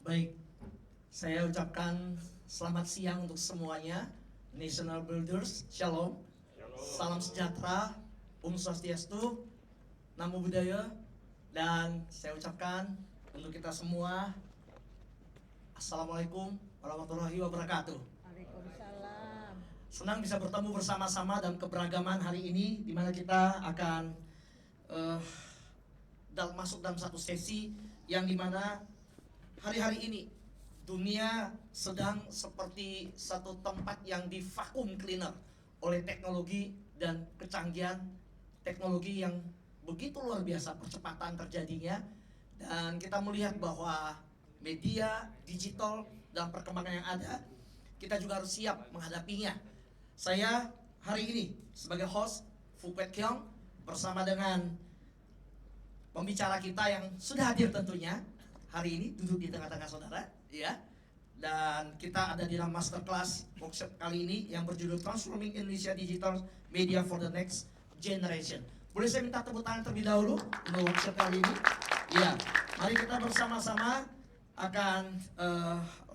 Baik, saya ucapkan selamat siang untuk semuanya. National Builders, Shalom. Salam sejahtera, Swastiastu, Namo Buddhaya. Dan saya ucapkan untuk kita semua, Assalamualaikum warahmatullahi wabarakatuh. Waalaikumsalam. Senang bisa bertemu bersama-sama dalam keberagaman hari ini, di mana kita akan masuk dalam satu sesi yang dimana hari-hari ini dunia sedang seperti satu tempat yang di vacuum cleaner oleh teknologi dan kecanggihan teknologi yang begitu luar biasa percepatan terjadinya, dan kita melihat bahwa media digital dan perkembangan yang ada, kita juga harus siap menghadapinya. Saya hari ini sebagai host Phu Quet Kiong bersama dengan pembicara kita yang sudah hadir tentunya hari ini duduk di tengah-tengah saudara, ya. Dan kita ada di dalam masterclass workshop kali ini yang berjudul Transforming Indonesia Digital Media for the Next Generation. Boleh saya minta tepuk tangan terlebih dahulu untuk workshop kali ini? Ya, mari kita bersama-sama akan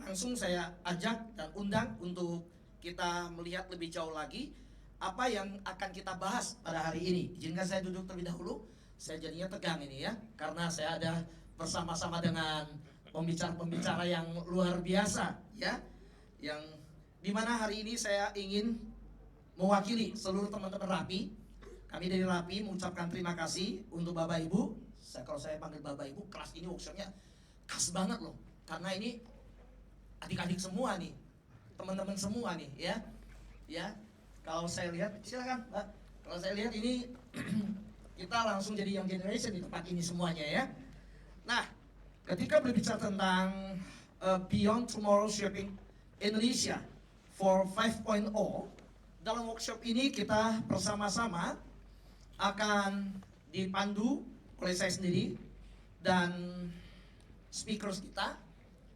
langsung saya ajak dan undang untuk kita melihat lebih jauh lagi apa yang akan kita bahas pada hari ini. Izinkan saya duduk terlebih dahulu. Saya jadinya tegang ini ya, karena saya ada bersama-sama dengan pembicara-pembicara yang luar biasa ya, yang dimana hari ini saya ingin mewakili seluruh teman-teman RAPI. Kami dari RAPI mengucapkan terima kasih untuk Bapak Ibu. Kalau saya panggil Bapak Ibu, kelas ini workshopnya khas banget loh, karena ini adik-adik semua nih, teman-teman semua nih ya. Ya, kalau saya lihat, silakan Mbak. Kalau saya lihat ini kita langsung jadi young generation di tempat ini semuanya ya. Nah, ketika berbicara tentang Beyond Tomorrow Shaping Indonesia for 5.0, dalam workshop ini kita bersama-sama akan dipandu oleh saya sendiri dan speakers kita,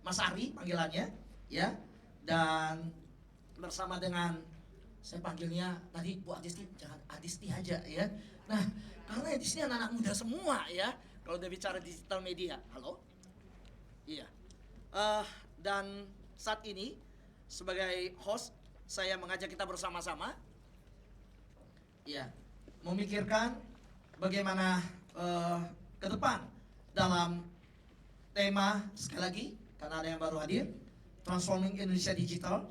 Mas Ari panggilannya, ya, dan bersama dengan, saya panggilnya tadi Bu Adisti, jangan Adisti aja ya. Nah, karena di sini anak-anak muda semua ya. Kalau udah bicara digital media, halo? Iya. Dan saat ini sebagai host, saya mengajak kita bersama-sama, ya, memikirkan bagaimana ke depan dalam tema, sekali lagi, karena ada yang baru hadir, Transforming Indonesia Digital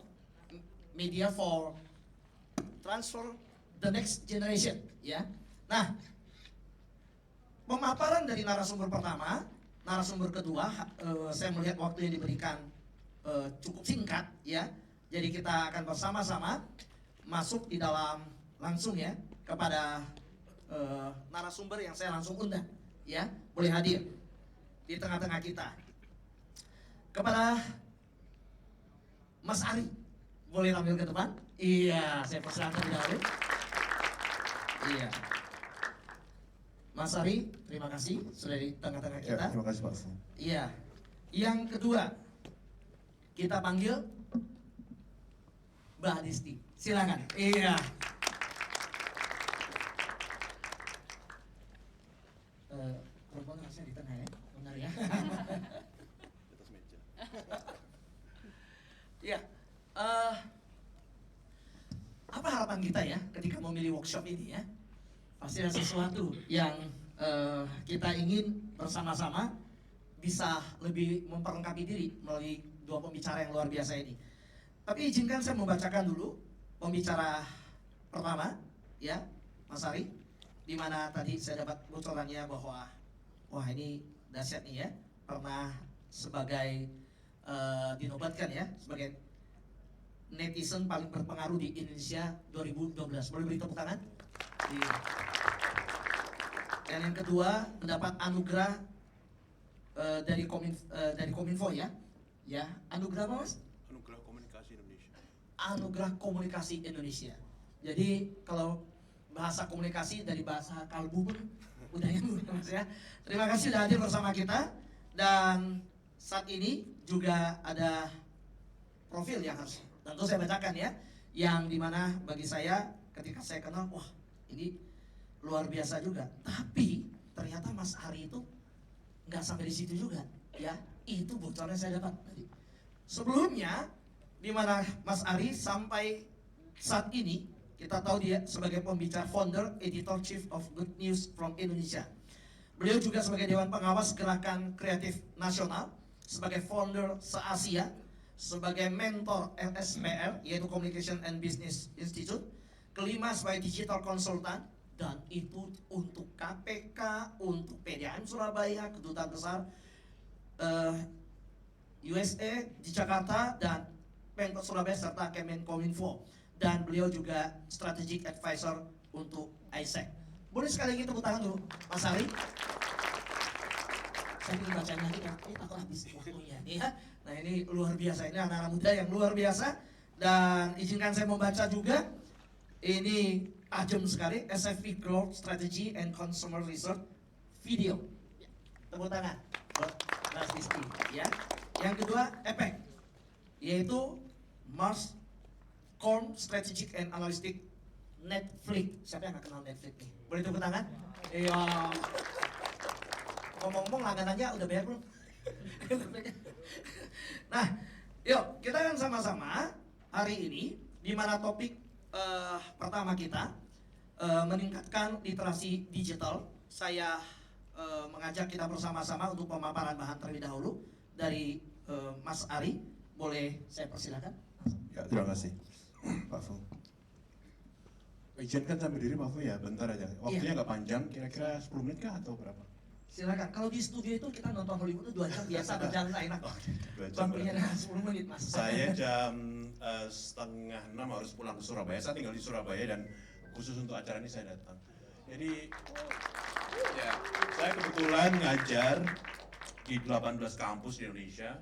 Media for Transfer the Next Generation, ya. Nah, pemaparan dari narasumber pertama, narasumber kedua, saya melihat waktu yang diberikan cukup singkat ya. Jadi kita akan bersama-sama masuk di dalam langsung ya kepada narasumber yang saya langsung undang ya. Boleh hadir di tengah-tengah kita. Kepada Mas Ari, boleh tampil ke depan? Iya, saya persilakan dahulu. Iya. Mas Ari, terima kasih sudah di tengah-tengah kita. Ya, terima kasih Pak. Iya. Yang kedua, kita panggil Mbak Adisti. Silakan. Iya. Perempuan harusnya di tengah ya, benar ya. Atas meja. Iya. Apa harapan kita ya ketika memilih workshop ini ya? Pasti ada sesuatu yang kita ingin bersama-sama bisa lebih memperlengkapi diri melalui dua pembicara yang luar biasa ini. Tapi izinkan saya membacakan dulu pembicara pertama, ya, Mas Ari, di mana tadi saya dapat bocorannya bahwa wah ini dahsyat nih ya, pernah sebagai dinobatkan ya sebagai netizen paling berpengaruh di Indonesia 2012. Boleh beri tepuk tangan? Iya. Dan yang kedua mendapat anugerah dari Kominfo ya. Ya, anugerah apa Mas? Anugerah Komunikasi Indonesia. Anugerah Komunikasi Indonesia. Jadi kalau bahasa komunikasi dari bahasa kalbu pun udah nyambung Mas ya. Terima kasih sudah hadir bersama kita. Dan saat ini juga ada profil yang harus tentu saya bacakan ya, yang dimana bagi saya ketika saya kenal, wah ini luar biasa juga. Tapi ternyata Mas Ari itu nggak sampai di situ juga. Ya, itu bocoran saya dapat tadi. Sebelumnya, di mana Mas Ari sampai saat ini, kita tahu dia sebagai pembicara founder, editor chief of Good News from Indonesia. Beliau juga sebagai Dewan Pengawas Gerakan Kreatif Nasional, sebagai founder se-Asia, sebagai mentor LSPR, yaitu Communication and Business Institute. Kelima, sebagai digital consultant, dan itu untuk KPK, untuk PDAM Surabaya, Kedutaan Besar USA di Jakarta, dan Pemkot Surabaya serta Kemenkominfo. Dan beliau juga strategic advisor untuk ISEC. Boleh sekali lagi tepuk tangan dulu, Mas Ari. Saya ingin bacain lagi kan, ini takut habis waktunya ya. Nah ini luar biasa, ini anak-anak muda yang luar biasa. Dan izinkan saya membaca juga, ini tajam sekali, SFP Growth Strategy and Consumer Research Video. Tepuk tangan buat Mas Rizky ya. Yang kedua, EPEC, yaitu Mars Corn Strategic and Analytic Netflix. Siapa yang gak kenal Netflix nih? Boleh tepuk tangan? Iya. Ngomong-ngomong langganannya udah bayar belum? Nah, yuk kita akan sama-sama hari ini, di mana topik pertama kita meningkatkan literasi digital. Saya mengajak kita bersama-sama untuk pemaparan bahan terlebih dahulu dari Mas Ari. Boleh saya persilakan? Ya, terima kasih, Pak Fu. Izinkan saya berdiri, Pak Fu, ya, bentar aja. Waktunya nggak panjang, kira-kira 10 menit kah atau berapa? Silakan. Kalau di studio itu kita nonton Hollywood itu 2 jam biasa berjalan enak. Oke, 2 jam. Bangkunya 10 menit Mas. Saya jam setengah 6 harus pulang ke Surabaya. Saya tinggal di Surabaya dan khusus untuk acara ini saya datang. Jadi, ya, saya kebetulan ngajar di 18 kampus di Indonesia.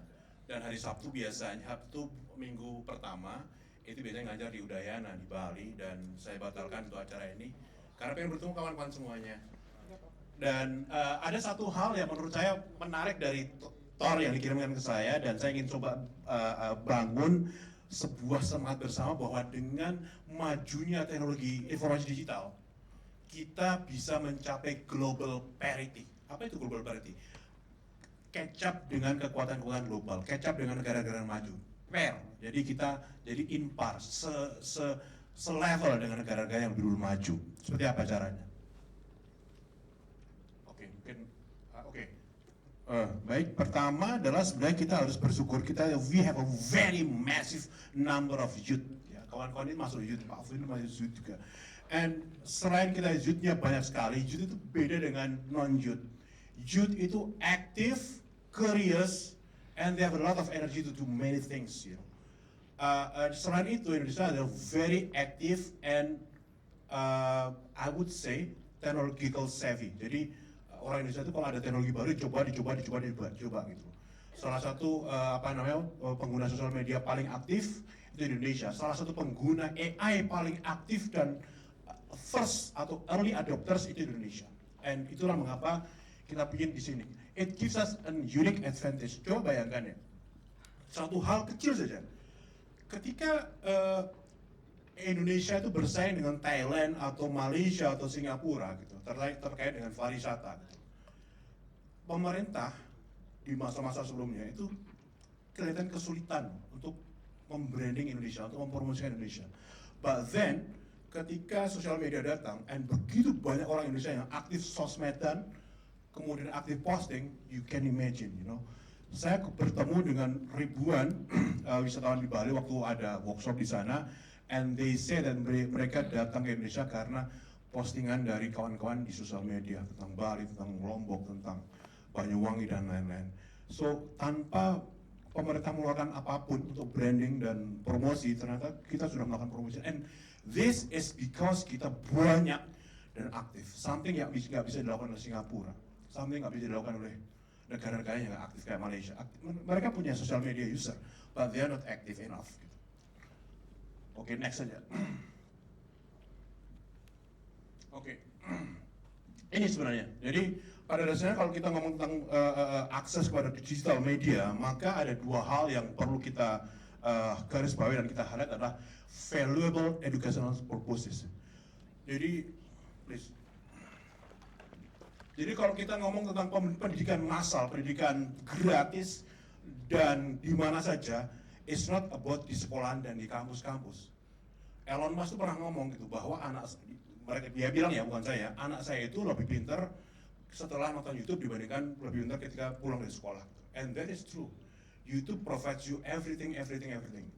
Dan hari Sabtu biasanya, Sabtu minggu pertama, itu biasanya ngajar di Udayana, di Bali. Dan saya batalkan untuk acara ini, karena pengen bertemu kawan-kawan semuanya. Dan ada satu hal yang menurut saya menarik dari Thor yang dikirimkan ke saya, dan saya ingin coba bangun sebuah semangat bersama bahwa dengan majunya teknologi informasi digital, kita bisa mencapai global parity. Apa itu global parity? Catch up dengan kekuatan-kekuatan global, catch up dengan negara-negara maju, pair. Jadi kita jadi impar, selevel dengan negara-negara yang dulu maju. Seperti apa caranya? Baik, pertama adalah sebenarnya kita harus bersyukur we have a very massive number of youth. Ya, kawan-kawan ini masuk youth, Pak Afrin masuk youth juga. And selain kita youth-nya banyak sekali, youth itu beda dengan non-youth. Youth itu active, curious, and they have a lot of energy to do many things. You know. Selain itu, Indonesia adalah very active and I would say technological savvy. Jadi orang Indonesia itu kalau ada teknologi baru dicoba gitu. Salah satu pengguna sosial media paling aktif itu Indonesia. Salah satu pengguna AI paling aktif dan first atau early adopters itu Indonesia. And itulah mengapa kita bikin di sini. It gives us a unique advantage. Coba bayangkan ya, satu hal kecil saja. Ketika Indonesia itu bersaing dengan Thailand atau Malaysia atau Singapura gitu, terkait dengan pariwisata. Gitu. Pemerintah di masa-masa sebelumnya itu kelihatan kesulitan untuk membranding Indonesia, untuk mempromosikan Indonesia. But then ketika sosial media datang, and begitu banyak orang Indonesia yang aktif sosmedan, kemudian aktif posting, you can imagine, you know. Saya bertemu dengan ribuan wisatawan di Bali waktu ada workshop di sana, and they say that mereka datang ke Indonesia karena postingan dari kawan-kawan di sosial media tentang Bali, tentang Lombok, tentang Banyuwangi dan lain-lain. So tanpa pemerintah mengeluarkan apapun untuk branding dan promosi, ternyata kita sudah melakukan promosi. And this is because kita banyak dan aktif. Something yang nggak bisa dilakukan oleh Singapura, something nggak bisa dilakukan oleh negara-negara yang nggak aktif kayak Malaysia. Mereka punya social media user, but they are not active enough. Oke, next saja. Oke. Ini sebenarnya. Jadi pada dasarnya kalau kita ngomong tentang akses kepada digital media, maka ada dua hal yang perlu kita garis bawahi dan kita highlight adalah valuable educational purposes. Jadi, please. Jadi kalau kita ngomong tentang pendidikan massal, pendidikan gratis dan di mana saja, it's not about di sekolahan dan di kampus-kampus. Elon Musk tuh pernah ngomong gitu bahwa mereka dia bilang ya, bukan saya, anak saya itu lebih pintar setelah nonton YouTube dibandingkan lebih pintar ketika pulang dari sekolah. And that is true. YouTube provides you everything.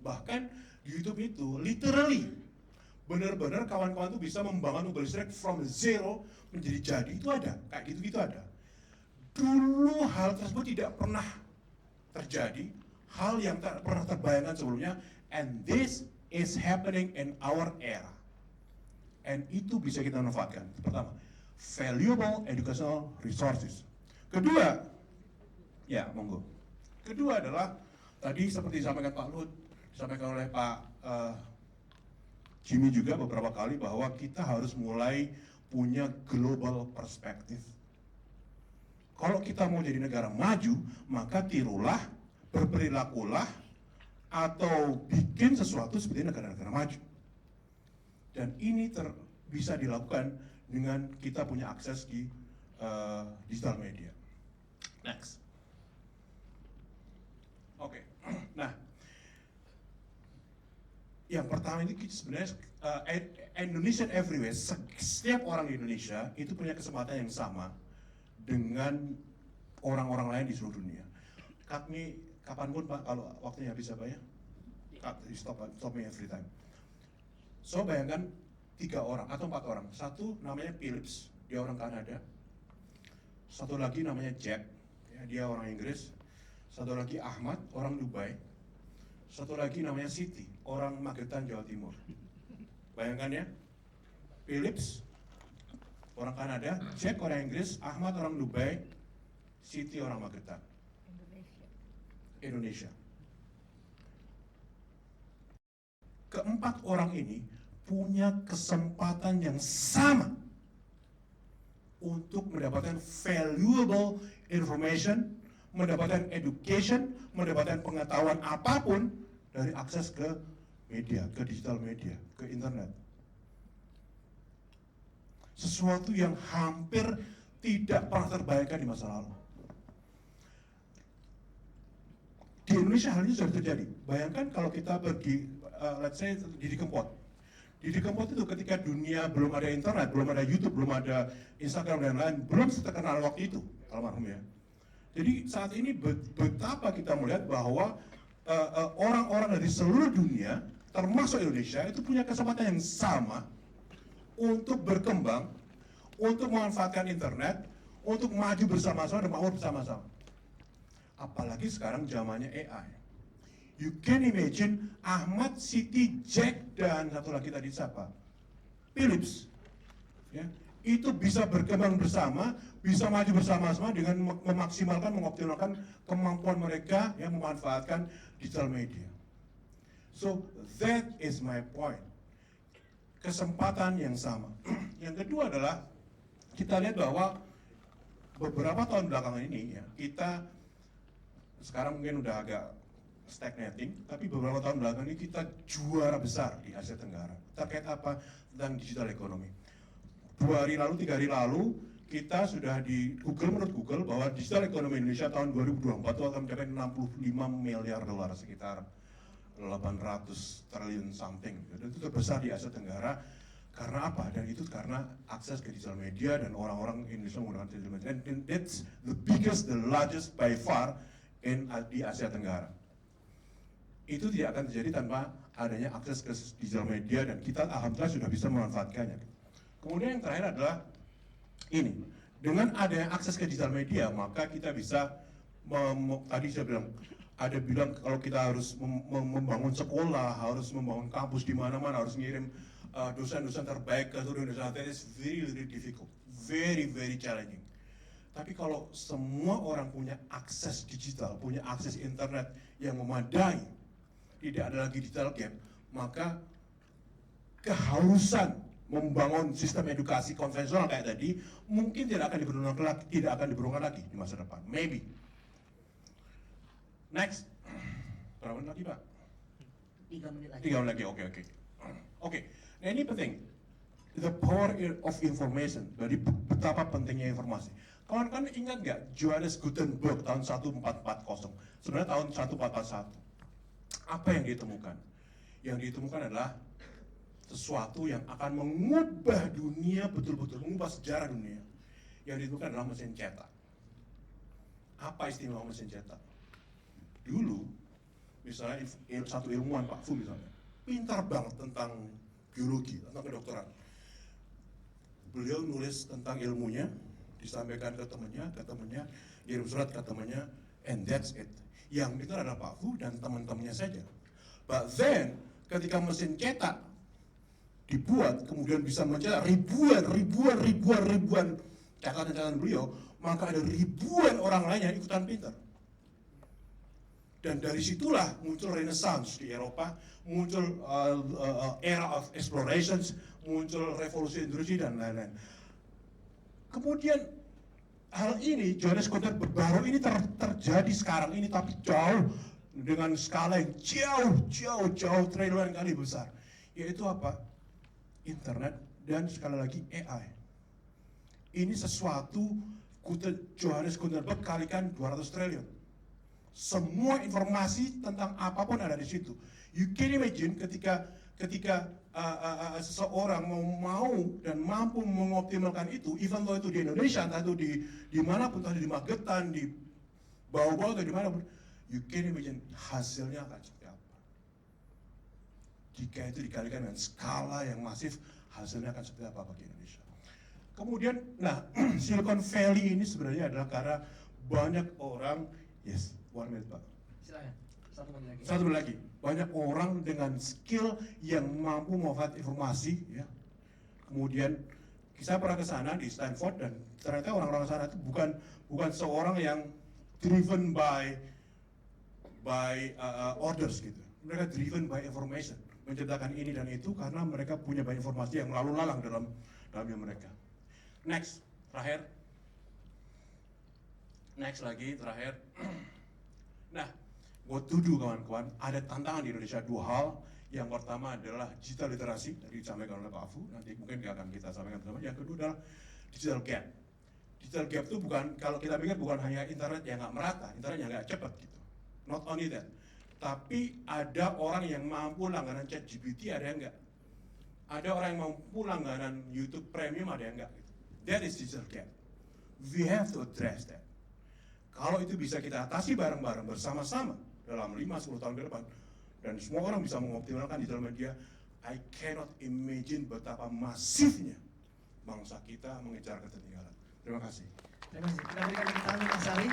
Bahkan di YouTube itu literally benar-benar kawan-kawan tuh bisa membangun mobil listrik from zero menjadi jadi, itu ada, kayak gitu-gitu ada. Dulu hal tersebut tidak pernah terjadi, hal yang tak pernah terbayangkan sebelumnya, and this is happening in our era. And itu bisa kita manfaatkan. Pertama, valuable educational resources. Kedua, ya monggo. Kedua adalah tadi seperti disampaikan Pak Luhut, disampaikan oleh Pak Jimmy juga beberapa kali bahwa kita harus mulai punya global perspektif. Kalau kita mau jadi negara maju, maka tirulah, berperilakulah, atau bikin sesuatu seperti negara-negara maju. Dan ini bisa dilakukan dengan kita punya akses di digital media. Next. Oke. Nah, yang pertama ini sebenarnya Indonesian everywhere, setiap orang di Indonesia itu punya kesempatan yang sama dengan orang-orang lain di seluruh dunia. Cut me kapanpun Pak, kalau waktunya habis apa ya? Cut, stop me every time. So bayangkan 3 orang atau 4 orang. Satu namanya Philips, dia orang Kanada. Satu lagi namanya Jack, ya, dia orang Inggris. Satu lagi Ahmad, orang Dubai. Satu lagi namanya Siti, orang Magetan, Jawa Timur. Bayangkan ya, Philips, orang Kanada, Jack orang Inggris, Ahmad orang Dubai, Siti orang Magetan. Indonesia. Keempat orang ini punya kesempatan yang sama untuk mendapatkan valuable information, mendapatkan education, mendapatkan pengetahuan apapun dari akses ke media, ke digital media, ke internet. Sesuatu yang hampir tidak pernah terbayangkan di masa lalu. Di Indonesia hal ini sudah terjadi. Bayangkan kalau kita pergi, let's say Didi Kempot. Didi Kempot itu ketika dunia belum ada internet, belum ada YouTube, belum ada Instagram dan lain, belum terkenal waktu itu, almarhum ya. Jadi saat ini betapa kita melihat bahwa orang-orang dari seluruh dunia, termasuk Indonesia, itu punya kesempatan yang sama untuk berkembang, untuk memanfaatkan internet, untuk maju bersama-sama dan makmur bersama-sama. Apalagi sekarang zamannya AI. You can imagine Ahmad, Siti, Jack, dan satu lagi tadi siapa? Philips. Ya, itu bisa berkembang bersama, bisa maju bersama-sama dengan memaksimalkan, mengoptimalkan kemampuan mereka yang memanfaatkan digital media. So that is my point. Kesempatan yang sama. Yang kedua adalah kita lihat bahwa beberapa tahun belakangan ini ya, kita sekarang mungkin udah agak stagnating, tapi beberapa tahun belakangan ini kita juara besar di Asia Tenggara. Terkait apa? Tentang digital ekonomi. 2 hari lalu, 3 hari lalu, kita sudah di Google, menurut Google, bahwa digital ekonomi Indonesia tahun 2024 itu akan mencapai 65 miliar dolar, sekitar 800 triliun something. Dan itu terbesar di Asia Tenggara. Karena apa? Dan itu karena akses ke digital media dan orang-orang Indonesia menggunakan digital media. And that's the biggest, the largest by far di Asia Tenggara. Itu tidak akan terjadi tanpa adanya akses ke digital media dan kita alhamdulillah sudah bisa memanfaatkannya. Kemudian yang terakhir adalah ini, dengan adanya akses ke digital media maka kita bisa tadi saya bilang kalau kita harus membangun sekolah, harus membangun kampus di mana-mana, harus ngirim dosen-dosen terbaik ke seluruh Indonesia. That is very difficult, very challenging. Tapi kalau semua orang punya akses digital, punya akses internet yang memadai, tidak ada lagi digital gap, maka kehausan membangun sistem edukasi konvensional kayak tadi mungkin tidak akan diperlukan lagi di masa depan. Maybe. Next. Berapa menit lagi, Pak? 3 menit lagi. 3 menit lagi. Oke. Oke. Nah, ini penting. the power of information, dari betapa pentingnya informasi. Kawan-kawan ingat nggak Johannes Gutenberg tahun 1440, sebenarnya tahun 1441. Apa yang ditemukan? Yang ditemukan adalah sesuatu yang akan mengubah dunia betul-betul, mengubah sejarah dunia. Yang ditemukan adalah mesin cetak. Apa istimewa mesin cetak? Dulu, misalnya satu ilmuwan, Pak Fu misalnya, pintar banget tentang biologi, tentang kedokteran. Beliau nulis tentang ilmunya, disampaikan ke temannya, kirim surat ke temannya, and that's it. Yang pintar adalah Pak Fu dan teman-temannya saja. But then, ketika mesin cetak dibuat, kemudian bisa mencetak ribuan catatan beliau, maka ada ribuan orang lain yang ikutan pintar. Dan dari situlah muncul Renaissance di Eropa, muncul era of explorations, muncul revolusi industri dan lain-lain. Kemudian hal ini, Johannes Gutenberg baru ini terjadi sekarang ini, tapi jauh dengan skala yang jauh triliunan kali besar. Yaitu apa? Internet dan sekali lagi AI. Ini sesuatu Johannes Gutenberg kalikan 200 triliun. Semua informasi tentang apapun ada di situ. You can imagine ketika seseorang mau dan mampu mengoptimalkan itu, even though itu di Indonesia, entah itu di manapun, entah di Magetan, di bawah-bawah atau di manapun, you can imagine hasilnya akan seperti apa. Jika itu dikalikan dengan skala yang masif, hasilnya akan seperti apa bagi Indonesia. Kemudian, nah, Silicon Valley ini sebenarnya adalah karena banyak orang, yes, 1 menit Pak. Silakan. Satu lagi, banyak orang dengan skill yang mampu memanfaatkan informasi, ya. Kemudian saya pernah ke sana di Stanford dan ternyata orang-orang sana itu bukan seorang yang driven by orders gitu. Mereka driven by information, menciptakan ini dan itu karena mereka punya banyak informasi yang lalu lalang dalamnya mereka. Next, terakhir. Next lagi, terakhir. Nah, what to do kawan-kawan, ada tantangan di Indonesia 2 hal. Yang pertama adalah digital literasi, tadi disampaikan oleh Pak Afu, nanti mungkin akan kita sampaikan bersama. Yang kedua adalah digital gap. Digital gap itu bukan, kalau kita pikir bukan hanya internet yang nggak merata, internet yang nggak cepat gitu. Not only that, tapi ada orang yang mampu langganan ChatGPT, ada yang nggak. Ada orang yang mampu langganan YouTube Premium, ada yang nggak. Gitu. That is digital gap. We have to address that. Kalau itu bisa kita atasi bareng-bareng bersama-sama dalam 5-10 tahun ke depan, dan semua orang bisa mengoptimalkan digital media, I cannot imagine betapa masifnya bangsa kita mengejar ketertinggalan. Terima kasih. Terima kasih. Kita berikan tepuk tangan Mas Ari.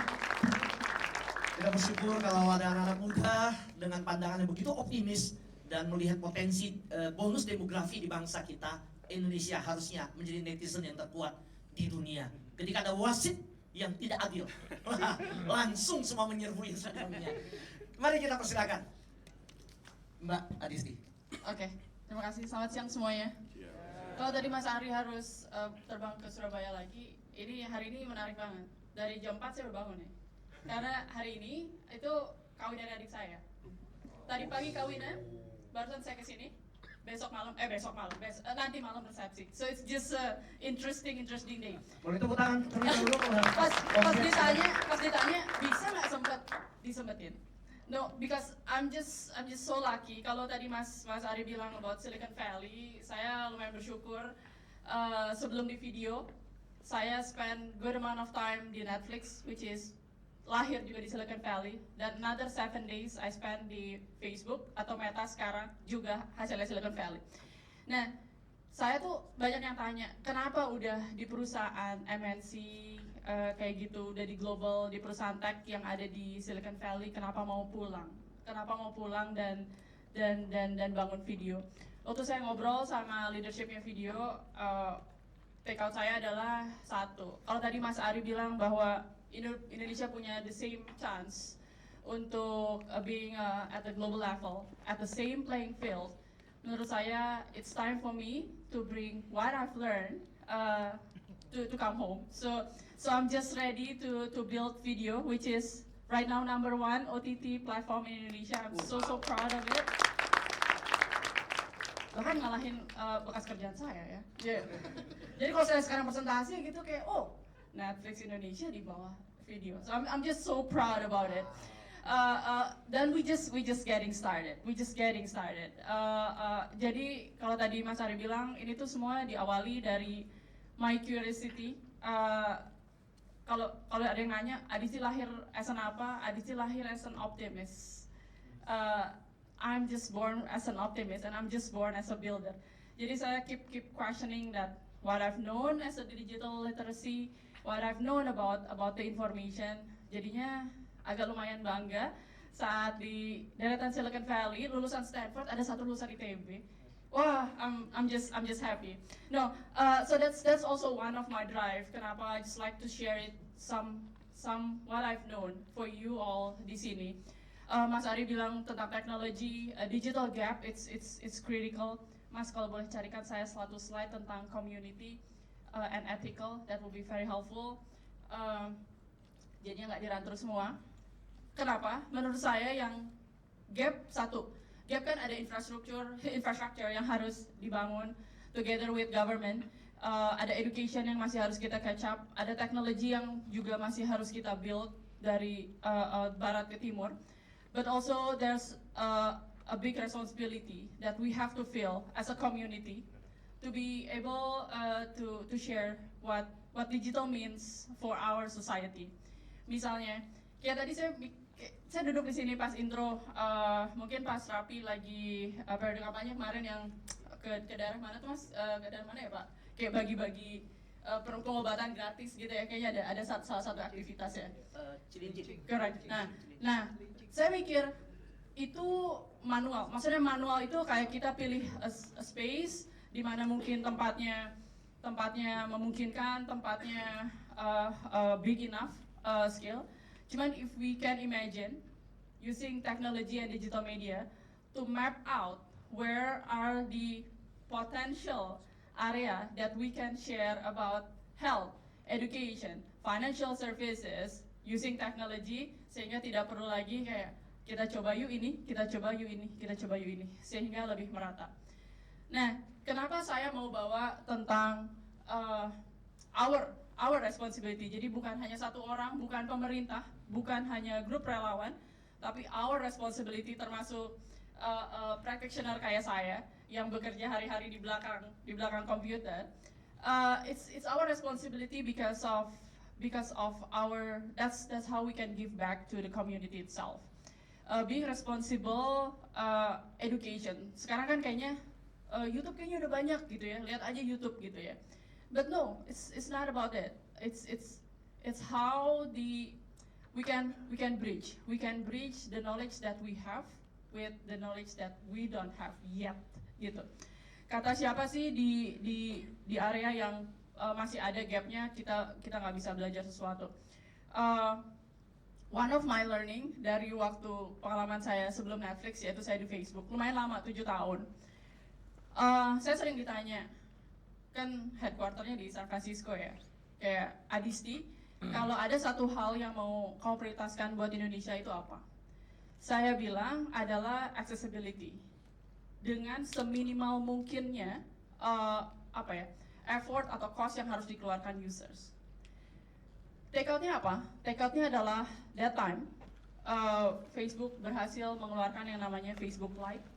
Kita bersyukur kalau ada anak-anak muda dengan pandangan yang begitu optimis dan melihat potensi bonus demografi di bangsa kita. Indonesia harusnya menjadi netizen yang terkuat di dunia. Ketika ada wasit yang tidak adil, langsung semua menyerbu Instagramnya. Mari kita persilakan Mbak Adisti. Oke, terima kasih. Selamat siang semuanya. Kalau tadi Mas Ari harus terbang ke Surabaya lagi, hari ini menarik banget. Dari jam 4 saya udah bangun ya. Karena hari ini itu kawinan adik saya. Tadi pagi kawinan, barusan saya kesini. Nanti malam resepsi. So it's just a interesting day. Boleh tepuk tangan terlebih dulu. Pas ditanya bisa nggak disempetin? No, because I'm just so lucky. Kalau tadi Mas Ari bilang about Silicon Valley, saya lumayan bersyukur. Sebelum di video, saya spend good amount of time di Netflix, which is lahir juga di Silicon Valley, dan another 7 days I spend di Facebook atau Meta sekarang juga hasilnya Silicon Valley. Nah, saya tuh banyak yang tanya, kenapa udah di perusahaan MNC kayak gitu, udah di global, di perusahaan tech yang ada di Silicon Valley, kenapa mau pulang? Kenapa mau pulang dan bangun video? Waktu saya ngobrol sama leadershipnya video, take out saya adalah satu. Kalau tadi Mas Ari bilang bahwa Indonesia punya the same chance untuk being at the global level, at the same playing field. Menurut saya, it's time for me to bring what I've learned to come home. So I'm just ready to build video, which is right now #1 OTT platform in Indonesia. I'm so proud of it. bahkan ngalahin bekas kerjaan saya ya. Jadi kalau saya sekarang presentasi gitu kayak, oh Netflix Indonesia di bawah video. So I'm just so proud about it. Then we just getting started. Jadi kalau tadi Mas Ari bilang ini tuh semua diawali dari my curiosity. Kalau ada yang nanya, Adisti lahir as an apa? Adisti lahir as an optimist. I'm just born as an optimist and I'm just born as a builder. Jadi saya keep questioning that what I've known as a digital literacy, what I've known about the information. Jadinya agak lumayan bangga saat di deretan Silicon Valley lulusan Stanford ada satu lulusan ITB. Wah, I'm just happy. No, so that's also one of my drive. Kenapa I just like to share it some what I've known for you all di sini. Mas Ari bilang tentang teknologi, digital gap, it's critical. Mas kalau boleh carikan saya suatu slide tentang community and ethical, that will be very helpful. Jadinya nggak dirantur semua. Kenapa? Menurut saya yang gap satu, gap kan ada infrastruktur yang harus dibangun together with government. Ada education yang masih harus kita catch up, ada teknologi yang juga masih harus kita build dari barat ke timur. But also there's a big responsibility that we have to feel as a community to be able to share what digital means for our society. Misalnya, kayak tadi saya duduk di sini pas intro, mungkin pas Rapi lagi periode kampanye kemarin yang ke daerah mana tuh Mas? Ke daerah mana ya Pak? Kayak bagi-bagi pengobatan gratis gitu ya, kayaknya ada salah satu aktivitas ya. Cilincing. Correct. Nah, saya mikir itu manual. Maksudnya manual itu kayak kita pilih a space di mana mungkin tempatnya memungkinkan, tempatnya big enough scale. Cuman if we can imagine using technology and digital media to map out where are the potential area that we can share about health, education, financial services using technology, sehingga tidak perlu lagi kayak kita coba yuk ini, kita coba yuk ini, kita coba yuk ini, sehingga lebih merata. Nah, kenapa saya mau bawa tentang our responsibility? Jadi bukan hanya satu orang, bukan pemerintah, bukan hanya grup relawan, tapi our responsibility termasuk practitioner kayak saya yang bekerja hari-hari di belakang komputer. It's our responsibility because of our that's how we can give back to the community itself. Being responsible education. Sekarang kan kayaknya YouTube kayaknya udah banyak gitu ya, lihat aja YouTube gitu ya. But no, it's not about it. It's how we can bridge the knowledge that we have with the knowledge that we don't have yet gitu. Kata siapa sih di area yang masih ada gapnya, kita nggak bisa belajar sesuatu. One of my learning dari waktu pengalaman saya sebelum Netflix, yaitu saya di Facebook, lumayan lama, 7 tahun. Saya sering ditanya, kan headquarternya di San Francisco ya, kayak Adisti, kalau ada satu hal yang mau kamu prioritaskan buat Indonesia itu apa? Saya bilang adalah accessibility. Dengan seminimal mungkinnya effort atau cost yang harus dikeluarkan users. Take out-nya apa? Take out-nya adalah that time Facebook berhasil mengeluarkan yang namanya Facebook Lite.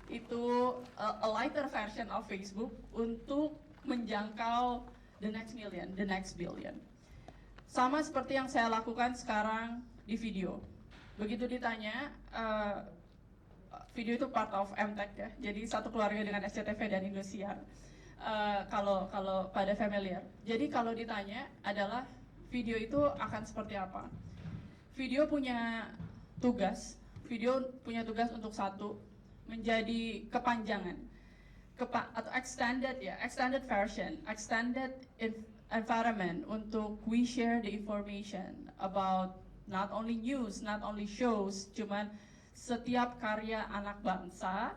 Itu a lighter version of Facebook untuk menjangkau the next million, the next billion. Sama seperti yang saya lakukan sekarang di video. Begitu ditanya, video itu part of MTech ya, jadi satu keluarga dengan SCTV dan Indosiar. Kalau pada familiar. Jadi kalau ditanya adalah video itu akan seperti apa? Video punya tugas untuk satu, menjadi kepanjangan, atau extended version, extended environment untuk we share the information about not only news, not only shows, cuman setiap karya anak bangsa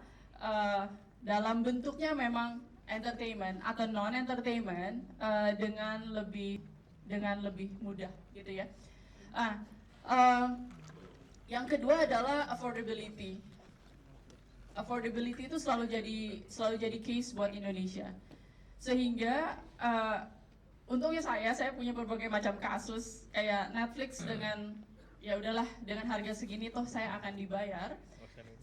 dalam bentuknya memang entertainment atau non entertainment dengan lebih mudah gitu ya. Yang kedua adalah affordability. affordability itu selalu jadi case buat Indonesia. Sehingga untungnya saya punya berbagai macam kasus kayak Netflix dengan ya udahlah dengan harga segini toh saya akan dibayar.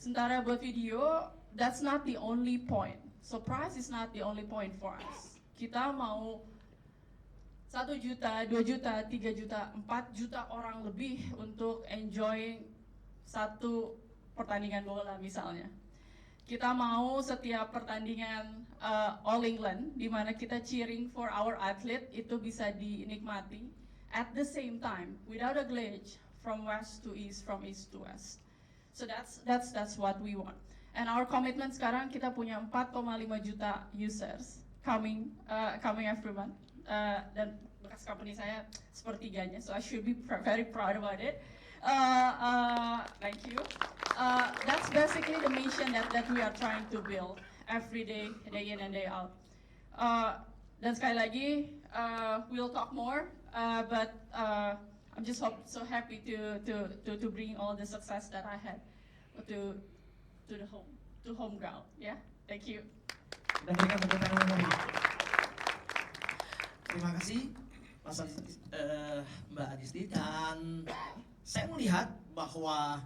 Sementara buat video, that's not the only point. So price is not the only point for us. Kita mau 1 juta, 2 juta, 3 juta, 4 juta orang lebih untuk enjoy satu pertandingan bola misalnya. Kita mau setiap pertandingan All England di mana kita cheering for our athlete itu bisa dinikmati at the same time without a glitch from west to east, from east to west. So that's what we want. And our commitment sekarang kita punya 4,5 juta users coming every month. Dan bekas company saya sepertiganya, so I should be very proud about it. Thank you. That's basically the mission that we are trying to build every day, day in and day out. Dan sekali lagi, we'll talk more, but I'm just so happy to bring all the success that I had to home ground. Yeah, thank you. Dan berikan tepuk tangan yang meriah. Terima kasih Mas Mbak Adisti, dan saya melihat bahwa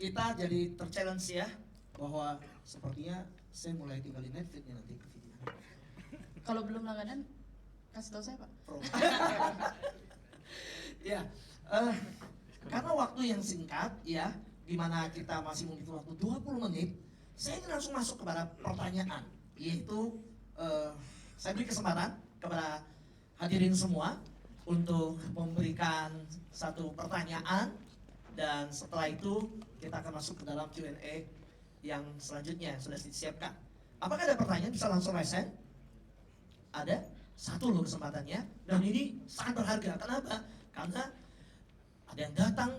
kita jadi terchallenge ya, bahwa sepertinya saya mulai tinggalin Netflix nih nanti video. Kalau belum langganan, kasih tahu saya Pak. Ya, karena waktu yang singkat ya, di mana kita masih memiliki waktu 20 menit, saya ingin langsung masuk kepada pertanyaan, yaitu saya beri kesempatan kepada hadirin semua untuk memberikan satu pertanyaan, dan setelah itu kita akan masuk ke dalam Q&A yang selanjutnya yang sudah disiapkan. Apakah ada pertanyaan? Bisa langsung raise hand. Ada? Satu loh kesempatannya, dan ini sangat berharga. Kenapa? Karena ada yang datang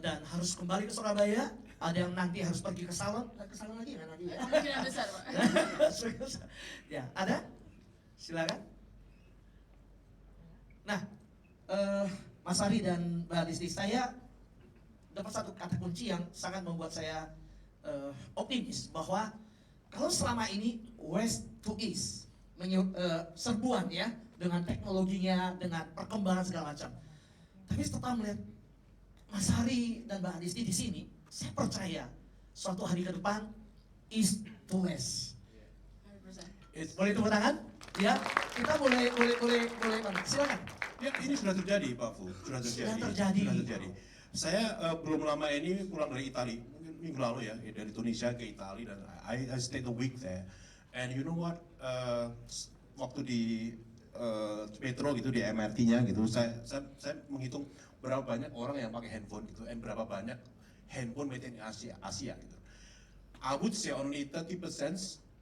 dan harus kembali ke Surabaya, ada yang nanti harus pergi ke salon lagi kan nanti ya? Kemungkinan besar Pak. Ya, ada? Silakan. Nah, Mas Ari dan Mbak Adisti, saya dapat satu kata kunci yang sangat membuat saya optimis bahwa kalau selama ini west to east serbuan ya dengan teknologinya, dengan perkembangan segala macam. Tapi setelah melihat Mas Ari dan Mbak Adisti di sini, saya percaya suatu hari ke depan east to west. 100%. Boleh tepuk tangan? Ya, kita boleh mana? Silakan. Ya, ini sudah terjadi, Pak Fu. Sudah terjadi. Saya belum lama ini pulang dari Italia, mungkin minggu lalu ya, dari Tunisia ke Italia, dan I stayed a week there. And you know what? Waktu di metro gitu, di MRT-nya gitu, saya menghitung berapa banyak orang yang pakai handphone gitu, dan berapa banyak handphone made in Asia gitu. I would say only 30%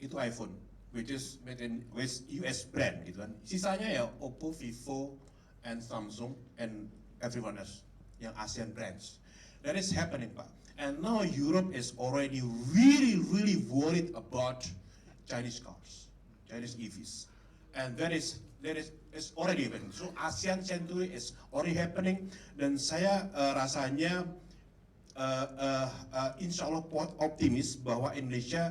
itu iPhone, which is made in US brand gitu kan. Sisanya ya Oppo, Vivo, and Samsung, and everyone else yang ASEAN brands. That is happening, Pak. And now Europe is already really worried about Chinese cars, Chinese EVs, and that is already happening. So ASEAN Century is already happening, dan saya rasanya insya Allah optimis bahwa Indonesia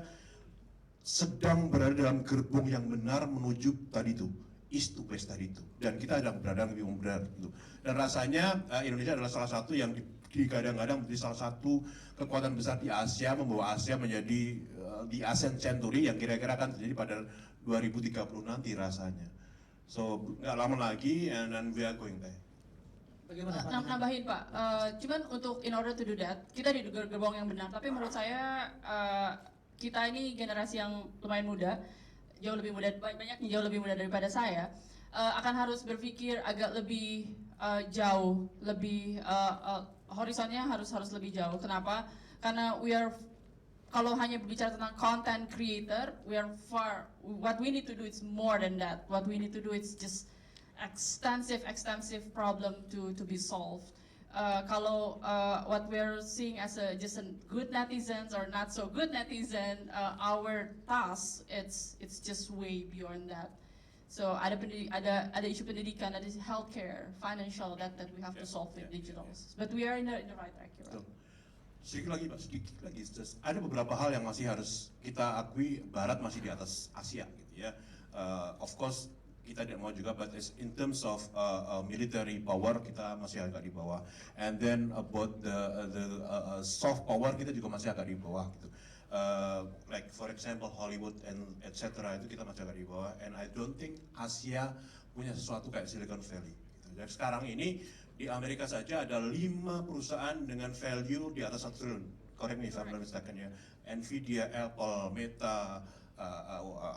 sedang berada dalam gerbong yang benar menuju tadi itu, east to west tadi itu, dan kita sedang berada lebih benar gitu. Dan rasanya Indonesia adalah salah satu yang digadang-gadang menjadi salah satu kekuatan besar di Asia, membawa Asia menjadi di ASEAN Century yang kira-kira akan terjadi pada 2030 nanti rasanya. So nggak lama lagi, and then we are going there. Bagaimana Pak? Nambahin Pak, cuman untuk in order to do that, kita di gerbong yang benar. Tapi menurut saya kita ini generasi yang lumayan muda, jauh lebih muda, banyak yang jauh lebih muda daripada saya, akan harus berpikir agak lebih jauh, lebih horizonnya harus lebih jauh. Kenapa? Karena kalau hanya berbicara tentang content creator, we are far. What we need to do is more than that. What we need to do is just extensive problem to be solved. Kalau what we're seeing as just a good netizens or not so good netizen, our task it's just way beyond that. So ada isu pendidikan, ada healthcare, financial that we have to solve with digitals. But we are in the right track. Right? Sedikit lagi Pak, sedikit lagi. Ada beberapa hal yang masih harus kita akui, Barat masih di atas Asia gitu ya. Of course kita tidak mau juga, but in terms of military power kita masih agak di bawah. And then about the soft power kita juga masih agak di bawah gitu. Like for example Hollywood and etc. itu kita masih agak di bawah. And I don't think Asia punya sesuatu kayak Silicon Valley. Gitu. Jadi sekarang ini di Amerika saja ada 5 perusahaan dengan value di atas 1 triliun. Correct me if I'm not mistaken ya. Nvidia, Apple, Meta,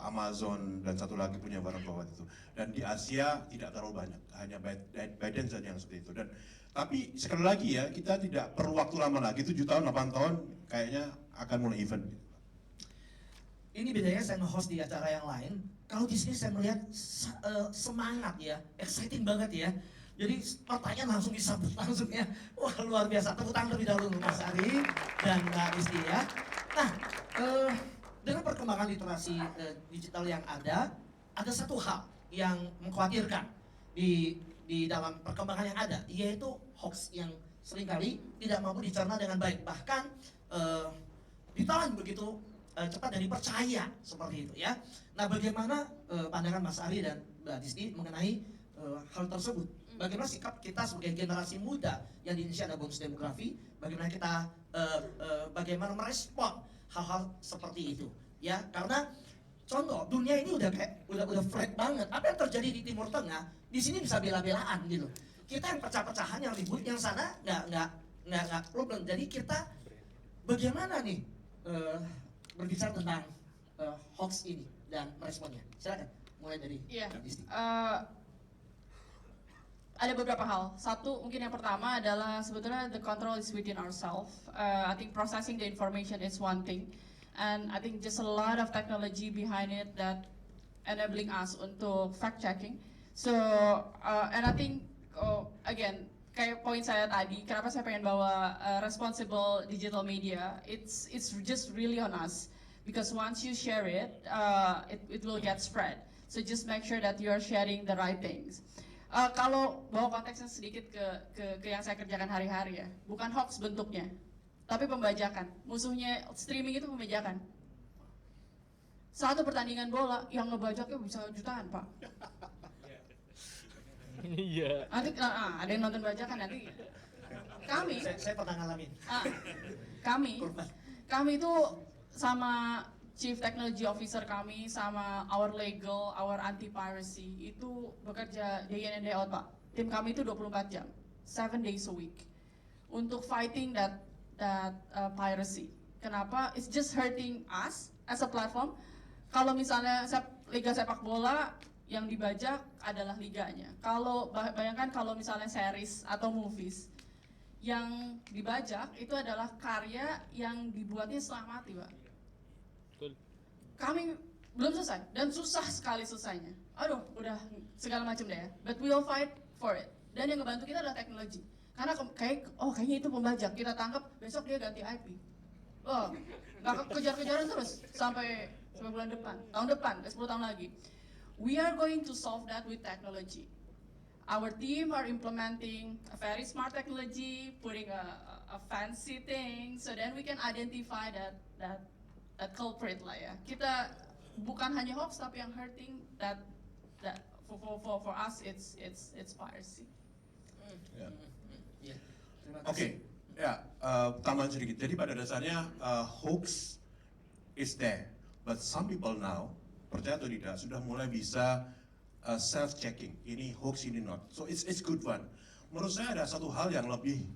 Amazon, dan satu lagi punya barang bawah itu. Dan di Asia tidak terlalu banyak, hanya Biden saja yang seperti itu. Dan tapi sekali lagi ya, kita tidak perlu waktu lama lagi, 7 tahun, 8 tahun kayaknya akan mulai event. Ini bedanya saya nge-host di acara yang lain. Kalau di sini saya melihat semangat ya, exciting banget ya. Jadi pertanyaan langsung disambut langsung ya. Wah luar biasa. Tepuk tangan lebih dahulu untuk Mas Ari dan Mbak Disti ya. Nah, dengan perkembangan literasi digital yang ada satu hal yang mengkhawatirkan di dalam perkembangan yang ada, yaitu hoax yang seringkali tidak mampu dicerna dengan baik, bahkan ditelan begitu cepat dan dipercaya seperti itu ya. Nah, bagaimana pandangan Mas Ari dan Mbak Disti mengenai hal tersebut? Bagaimana sikap kita sebagai generasi muda yang di Indonesia ada bonus demografi? Bagaimana kita bagaimana merespon hal-hal seperti itu? Ya, karena contoh dunia ini udah flat banget. Apa yang terjadi di Timur Tengah di sini bisa bela-belaan gitu. Kita yang pecah-pecahan, yang ribut, yang sana nggak problem. Jadi kita bagaimana nih berbicara tentang hoax ini dan meresponnya? Silakan mulai dari Disti. Ada beberapa hal. Satu, mungkin yang pertama adalah sebetulnya the control is within ourselves. I think processing the information is one thing, and I think just a lot of technology behind it that enabling us untuk fact checking. So, and I think again, kayak poin saya tadi, kenapa saya pengen bawa responsible digital media? It's just really on us because once you share it, it will get spread. So just make sure that you are sharing the right things. Kalau bawa konteksnya sedikit ke yang saya kerjakan hari-hari ya, bukan hoax bentuknya, tapi pembajakan. Musuhnya streaming itu pembajakan. Satu pertandingan bola yang ngebajaknya bisa jutaan Pak. Iya. Nanti ada yang nonton bajakan nanti. Kami, Saya pernah ngalamin. kami itu sama Chief Technology Officer kami sama our legal, our anti-piracy itu bekerja day in and day out Pak. Tim kami itu 24 jam, 7 days a week untuk fighting that piracy. Kenapa? It's just hurting us as a platform. Kalau misalnya liga sepak bola yang dibajak adalah liganya. Kalau bayangkan kalau misalnya series atau movies yang dibajak itu adalah karya yang dibuatnya setengah mati Pak. Kami belum selesai dan susah sekali selesainya. Aduh, udah segala macam deh ya. But we will fight for it. Dan yang ngebantu kita adalah teknologi. Karena kayaknya itu pembajak. Kita tangkap, besok dia ganti IP. Oh, nggak kejar-kejaran terus sampai bulan depan, tahun depan, 10 tahun lagi. We are going to solve that with technology. Our team are implementing a very smart technology, putting a fancy thing, so then we can identify that culprit lah ya. Kita bukan hanya hoax tapi yang hurting that for us it's piracy. Oke, ya tambahan sedikit. Jadi pada dasarnya hoax is there, but some people now percaya atau tidak sudah mulai bisa self checking. Ini hoax, ini not. So it's good one. Menurut saya ada satu hal yang lebih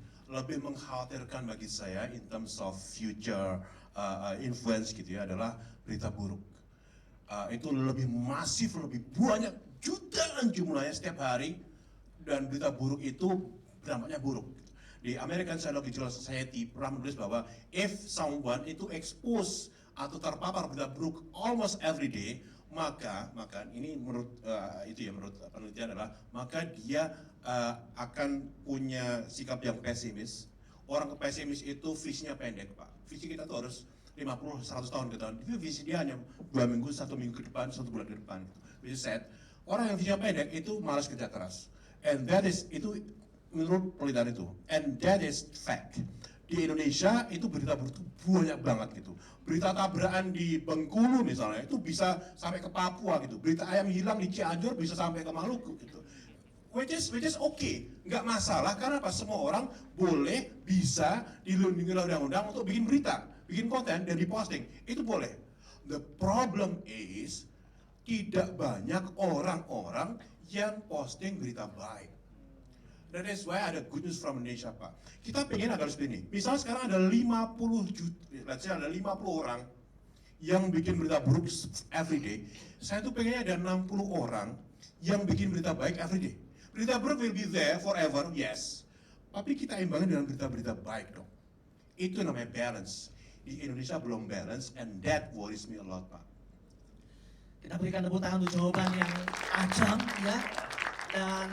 mengkhawatirkan bagi saya in terms of future influence gitu ya, adalah berita buruk. Itu lebih masif, lebih banyak, jutaan jumlahnya setiap hari, dan berita buruk itu dampaknya buruk. Di American Psychological Society pernah menulis bahwa if someone itu expose atau terpapar berita buruk almost every day, maka ini menurut menurut penelitian adalah maka dia akan punya sikap yang pesimis. Orang pesimis itu visinya pendek Pak. Visi kita tuh harus 50-100 tahun ke depan. Tapi visi dia hanya 2 minggu, 1 minggu ke depan, 1 bulan ke depan. Which is sad. Orang yang visinya pendek itu malas kerja keras. And that is, itu menurut penelitian itu. And that is fact. di Indonesia itu berita buruk itu banyak banget gitu. Berita tabrakan di Bengkulu misalnya itu bisa sampai ke Papua gitu. Berita ayam hilang di Cianjur bisa sampai ke Maluku gitu. Which is okay, nggak masalah karena apa? Semua orang boleh bisa dilindungi oleh undang-undang untuk bikin berita, bikin konten dan diposting. Itu boleh. The problem is tidak banyak orang-orang yang posting berita baik. That is why ada good news from Indonesia, Pak. Kita pengen agar seperti ini. Misalnya sekarang ada 50 juta, let's say ada 50 orang yang bikin berita buruk every day. Saya tuh pengennya ada 60 orang yang bikin berita baik every day. Berita buruk will be there forever, yes. Tapi kita imbangin dengan berita-berita baik dong. Itu namanya balance. Di Indonesia belum balance, and that worries me a lot, Pak. Kita berikan tepuk tangan untuk jawaban yang ajang ya. Dan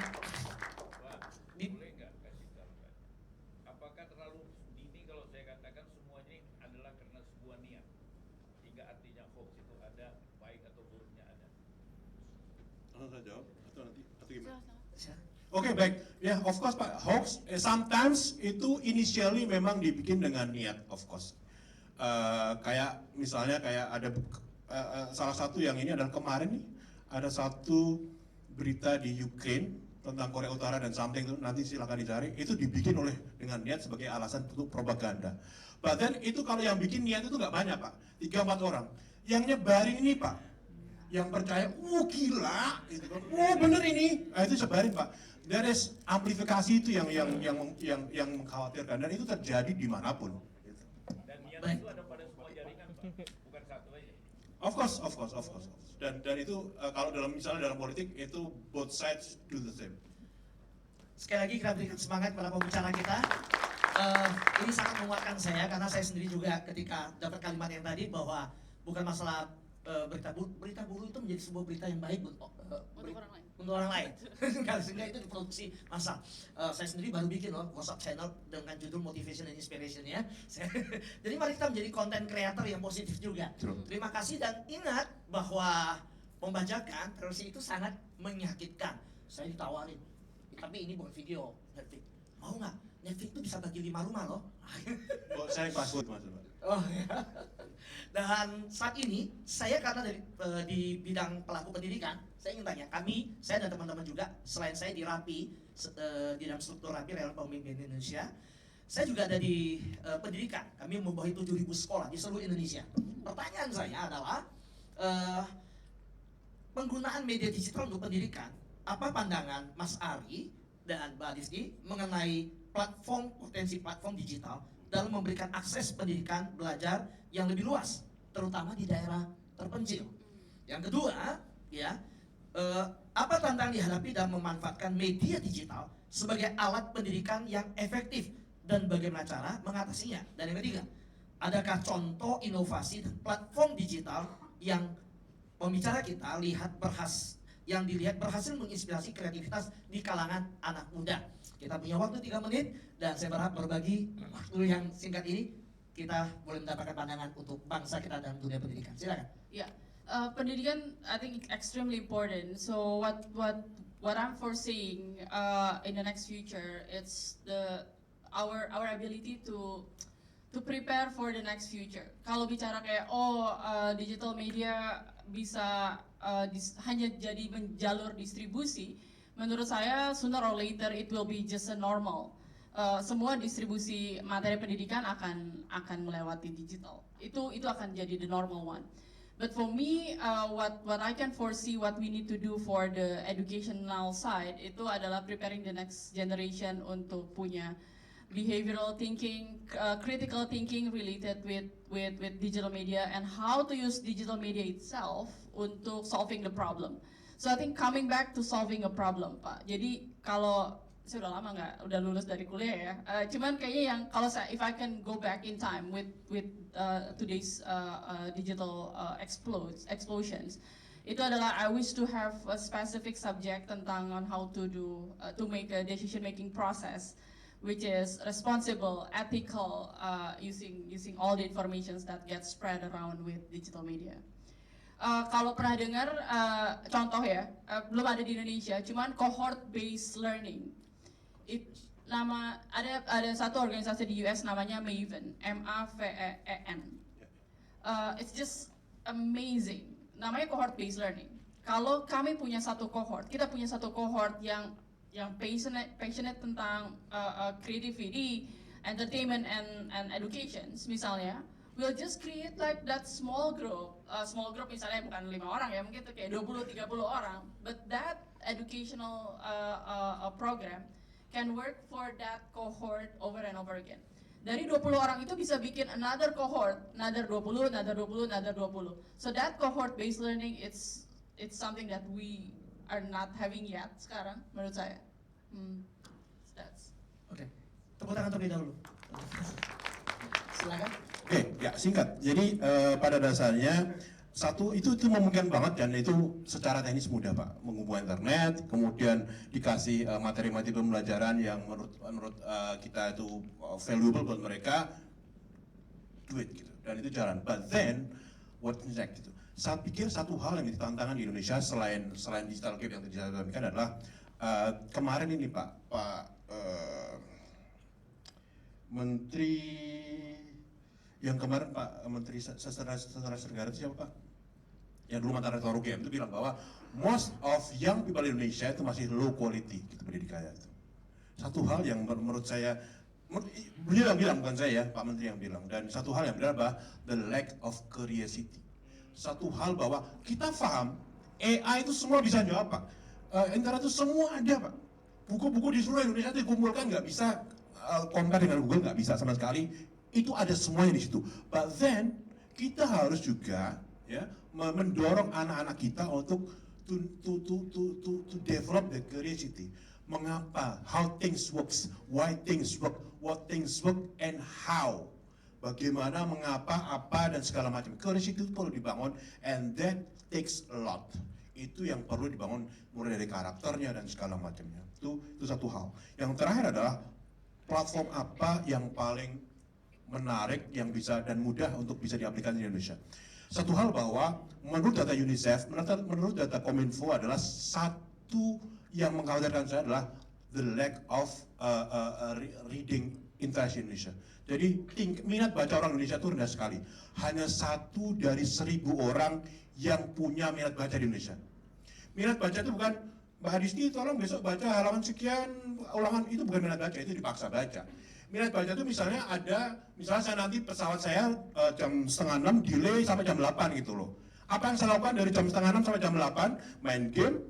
Boleh nggak kasih tahu kan? Apakah terlalu dini kalau saya katakan semuanya adalah karena sebuah niat? Hingga artinya hoax itu ada, baik atau buruknya ada. Langsung saya jawab atau nanti atau gimana? ya, Oke, baik. Ya, of course Pak, hoax sometimes itu initially memang dibikin dengan niat, of course. Kayak misalnya kayak ada salah satu yang ini adalah kemarin nih ada satu berita di Ukraine tentang Korea Utara dan something itu nanti silakan dicari, itu dibikin oleh dengan niat sebagai alasan untuk propaganda. But then itu kalau yang bikin niat itu nggak banyak Pak, 3-4 orang. Yang nyebarin ini Pak, yang percaya, gila, gitu kan, bener ini, nah, itu sebarin Pak. There is amplifikasi itu yang mengkhawatirkan dan itu terjadi dimanapun. Gitu. Dan niat Baik. itu ada pada semua jaringan, Pak. Bukan satu aja. Of course. Dan itu kalau misalnya dalam politik itu both sides do the same. sekali lagi kita berikan semangat kepada pembicara kita. Ini sangat menguatkan saya karena saya sendiri juga ketika dapat kalimat yang tadi bahwa bukan masalah berita buruk itu menjadi sebuah berita yang baik untuk orang lain. untuk orang lain. Sehingga itu diproduksi massal. Saya sendiri baru bikin loh WhatsApp channel dengan judul Motivation and Inspiration ya. Jadi mari kita menjadi content creator yang positif juga. True. Terima kasih dan ingat bahwa membacakan terus itu sangat menyakitkan. Saya ditawarin, tapi ini bukan video Netflix. Mau nggak? Netflix itu bisa bagi 5 rumah loh. Saya password Mas. Oh ya. Dan saat ini saya karena di bidang pelaku pendidikan, saya ingin tanya, saya dan teman-teman juga, selain saya di RAPI, di dalam struktur RAPI Relawan Pemimpin Indonesia, saya juga ada di pendidikan. Kami membawahi 7.000 sekolah di seluruh Indonesia. Pertanyaan saya adalah penggunaan media digital untuk pendidikan. Apa pandangan Mas Ari dan Mbak Adisti mengenai potensi platform digital dalam memberikan akses pendidikan belajar yang lebih luas, terutama di daerah terpencil. Yang kedua, ya, apa tantangan dihadapi dalam memanfaatkan media digital sebagai alat pendidikan yang efektif dan bagaimana cara mengatasinya? Dan yang ketiga, adakah contoh inovasi dan platform digital yang pembicara kita dilihat berhasil menginspirasi kreativitas di kalangan anak muda? Kita punya waktu 3 menit dan saya berharap berbagi waktu yang singkat ini kita boleh mendapatkan pandangan untuk bangsa kita dan dunia pendidikan. Silakan. Yeah, pendidikan I think extremely important. So what I'm foreseeing in the next future, it's our ability to prepare for the next future. Kalau bicara kayak digital media bisa hanya jadi jalur distribusi, menurut saya sooner or later it will be just a normal. Semua distribusi materi pendidikan akan melewati digital. Itu akan jadi the normal one. But for me, what I can foresee, what we need to do for the educational side, itu adalah preparing the next generation untuk punya behavioral thinking, critical thinking related with digital media and how to use digital media itself untuk solving the problem. So I think coming back to solving a problem, Pak. Jadi kalau saya udah lama udah lulus dari kuliah ya. Cuman kayaknya yang kalau if I can go back in time with today's digital explosions, itu adalah I wish to have a specific subject tentang on how to do to make a decision making process, which is responsible, ethical, using all the informations that get spread around with digital media. Kalau pernah dengar contoh ya, belum ada di Indonesia, cuman cohort based learning. ada satu organisasi di US namanya Maven, MAVEN. It's just amazing. Namanya cohort based learning. Kalau kami punya satu cohort, kita punya satu cohort yang passionate tentang creativity, entertainment and education misalnya, we'll just create like that small group misalnya bukan 5 orang ya, mungkin itu kayak 20-30 orang, but that educational program can work for that cohort over and over again. Dari 20 orang itu bisa bikin another cohort, another 20. So that cohort based learning, it's something that we are not having yet sekarang menurut saya. That's. Oke, tepuk tangan terlebih dahulu. Silakan. Oke, ya singkat. Jadi pada dasarnya satu itu memungkinkan banget dan itu secara teknis mudah Pak, menghubungi internet, kemudian dikasih materi-materi pembelajaran yang menurut kita itu valuable buat mereka, do it gitu. Dan itu jalan. But then what next gitu. Saya pikir satu hal yang ditantangan di Indonesia selain digital gap yang tadi saya sampaikan adalah kemarin ini Pak Menteri yang kemarin Pak Menteri Sastra Negara itu siapa Pak? Yang dulu mantan rektor UGM itu bilang bahwa most of young people in Indonesia itu masih low quality gitu pendidikannya itu. Satu hal yang menurut saya, beliau yang bilang bukan saya, Pak Menteri yang bilang, dan satu hal yang benar bahwa the lack of curiosity. Satu hal bahwa kita paham AI itu semua bisa jawab Pak. Internet itu semua ada Pak. Buku-buku di seluruh Indonesia itu dikumpulkan nggak bisa compare dengan Google, nggak bisa sama sekali. Itu ada semuanya di situ. But then kita harus juga ya mendorong anak-anak kita untuk to develop the curiosity. Mengapa, how things works, why things work, what things work, and how. Bagaimana, mengapa, apa, dan segala macam. Curiosity itu perlu dibangun, and that takes a lot. Itu yang perlu dibangun mulai dari karakternya dan segala macamnya. Itu satu hal. Yang terakhir adalah platform apa yang paling menarik yang bisa dan mudah untuk bisa diaplikasikan di Indonesia. Satu hal bahwa menurut data UNICEF, menurut data Kominfo adalah satu yang mengkhawatirkan saya adalah the lack of reading interest in Indonesia. Jadi minat baca orang Indonesia itu rendah sekali. Hanya 1 dari 1000 orang yang punya minat baca di Indonesia. Minat baca itu bukan Mbak Hadisti tolong besok baca halaman sekian, ulangan, itu bukan minat baca, itu dipaksa baca. Minat baca itu misalnya misalnya saya nanti pesawat saya jam 5:30 delay sampai jam 8 gitu loh. Apa yang saya lakukan dari jam 5:30 sampai jam 8? Main game,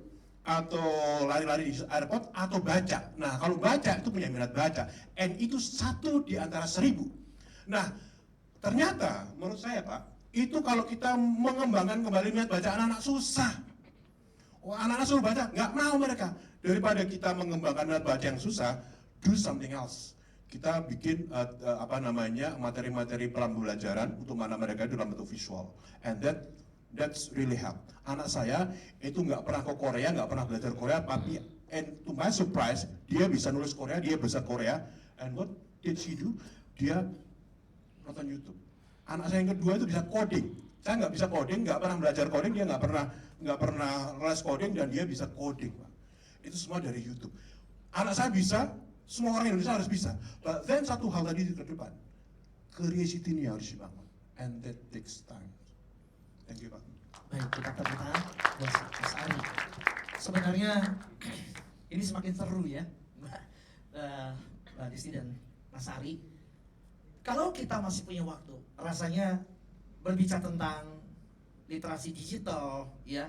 atau lari-lari di airport, atau baca. Nah kalau baca itu punya minat baca, and itu 1 di antara 1000. Nah ternyata menurut saya Pak, itu kalau kita mengembangkan kembali minat baca anak-anak susah. Anak-anak suruh baca, nggak mau mereka. Daripada kita mengembangkan minat baca yang susah, do something else. Kita bikin materi-materi pembelajaran untuk mana mereka itu dalam bentuk visual, and that's really help. Anak saya itu nggak pernah ke Korea, nggak pernah belajar Korea, tapi and to my surprise dia bisa nulis Korea, dia bisa Korea, and what did she do? Dia nonton YouTube. Anak saya yang kedua itu bisa coding. Saya nggak bisa coding, nggak pernah belajar coding, dia nggak pernah les coding, dan dia bisa coding Pak. Itu semua dari YouTube. Anak saya bisa. Semua orang Indonesia harus bisa. But then satu hal tadi ke depan, curiosity ini harus dibangun, and that takes time. Thank you Pak. Baik, kita tepuk tangan buat Mas Ari. Sebenarnya ini semakin seru ya, Mbak Disti dan Mas Ari. Kalau kita masih punya waktu, rasanya berbicara tentang literasi digital, ya,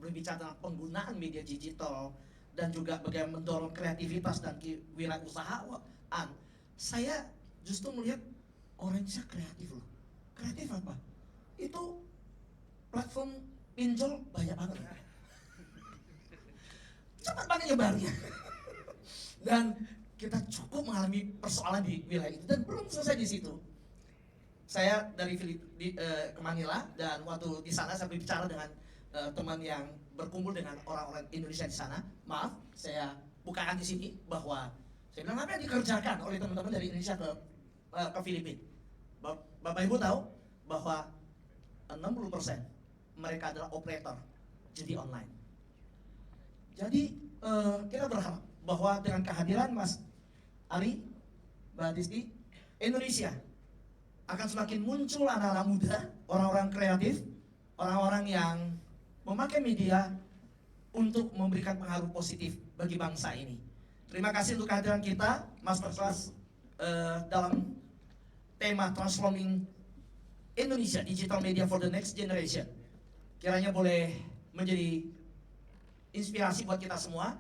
berbicara tentang penggunaan media digital, dan juga bagaimana mendorong kreativitas dan wirausahaan. Saya justru melihat orang Indonesia kreatif loh. Kreatif apa? Itu platform pinjol banyak banget. Cepat banget nyebarnya. Dan kita cukup mengalami persoalan di wilayah itu, dan belum selesai di situ. Saya dari ke Manila, dan waktu di sana saya berbicara dengan teman yang berkumpul dengan orang-orang Indonesia di sana. Maaf, saya bukakan di sini bahwa saya bilang apa yang dikerjakan oleh teman-teman dari Indonesia ke Filipina. Bapak Ibu tahu bahwa 60% mereka adalah operator judi online. Jadi kita berharap bahwa dengan kehadiran Mas Ari, Mbak Disti, Indonesia akan semakin muncul anak-anak muda, orang-orang kreatif, orang-orang yang memakai media untuk memberikan pengaruh positif bagi bangsa ini. Terima kasih untuk kehadiran kita, Masterclass dalam tema Transforming Indonesia Digital Media for the Next Generation. Kiranya boleh menjadi inspirasi buat kita semua.